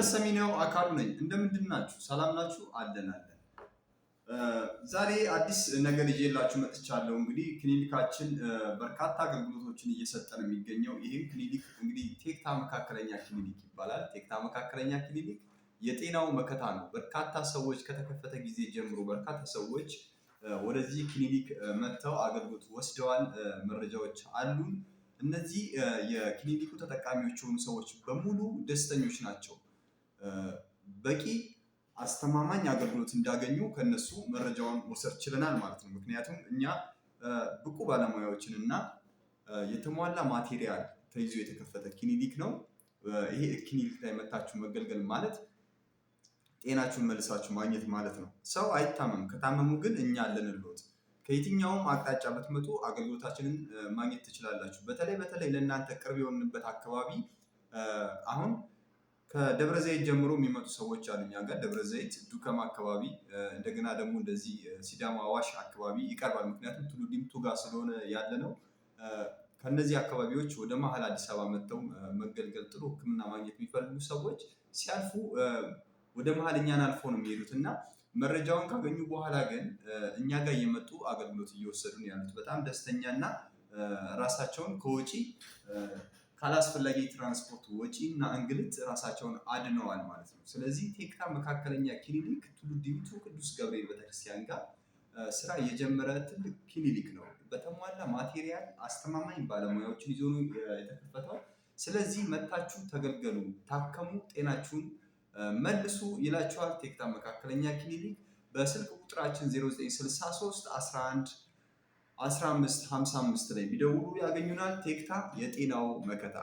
ሰሚናው አካሉ ነኝ። እንደምንድን ናችሁ? ሰላም ናችሁ? አለን። ዛሬ አዲስ ነገር ይዤላችሁ መጥቻለሁ። እንግዲህ ክሊኒካችን በርካታ አገልግሎቶችን እየሰጠ ነው የሚገኘው። ይህም ክሊኒክ እንግዲህ ቴክታ መካከለኛ ክሊኒክ ይባላል። ቴክታ መካከለኛ ክሊኒክ የጤናው መከታ ነው። በርካታ ሰዎች ከተከፈተ ጊዜ ጀምሮ በርካታ ሰዎች ወደዚህ ክሊኒክ መጥተው አገልግሎት ወስደዋል። መረጃዎች አሉን። እነዚህ የክሊኒኩ ተጠቃሚዎች የሆኑ ሰዎች በሙሉ ደስተኞች ናቸው። በቂ አስተማማኝ አገልግሎት እንዳገኙ ከነሱ መረጃውን መውሰድ ችለናል ማለት ነው። ምክንያቱም እኛ ብቁ ባለሙያዎችን እና የተሟላ ማቴሪያል ተይዞ የተከፈተ ክሊኒክ ነው። ይሄ ክሊኒክ ላይ መታችሁ መገልገል ማለት ጤናችሁን መልሳችሁ ማግኘት ማለት ነው። ሰው አይታመም። ከታመሙ ግን እኛ አለንልዎት። ከየትኛውም አቅጣጫ ብትመጡ አገልግሎታችንን ማግኘት ትችላላችሁ። በተለይ ለእናንተ ቅርብ የሆንበት አካባቢ አሁን ከደብረ ዘይት ጀምሮ የሚመጡ ሰዎች አሉ እኛ ጋር። ደብረ ዘይት ዱከም አካባቢ፣ እንደገና ደግሞ እንደዚህ ሲዳማ አዋሽ አካባቢ ይቀርባል። ምክንያቱም ቱሉ ዲምቱ ጋር ስለሆነ ያለ ነው። ከነዚህ አካባቢዎች ወደ መሀል አዲስ አበባ መጥተው መገልገል ጥሩ ሕክምና ማግኘት የሚፈልጉ ሰዎች ሲያልፉ ወደ መሀል እኛን አልፎ ነው የሚሄዱት እና መረጃውን ካገኙ በኋላ ግን እኛ ጋር እየመጡ አገልግሎት እየወሰዱ ነው ያሉት። በጣም ደስተኛ እና ራሳቸውን ከወጪ ካላስፈላጊ ትራንስፖርት ወጪ እና እንግልት ራሳቸውን አድነዋል ማለት ነው። ስለዚህ ቴክታ መካከለኛ ክሊኒክ ቱሉ ዲምቱ ቅዱስ ገብርኤል ቤተክርስቲያን ጋር ስራ የጀመረ ትልቅ ክሊኒክ ነው። በተሟላ ማቴሪያል አስተማማኝ ባለሙያዎችን ይዞ ነው የተከፈተው። ስለዚህ መታችሁ ተገልገሉ፣ ታከሙ፣ ጤናችሁን መልሱ ይላችኋል ቴክታ መካከለኛ ክሊኒክ። በስልክ ቁጥራችን 0963 11 1555 ላይ ቢደውሉ ያገኙናል። ቴክታ የጤናው መከታ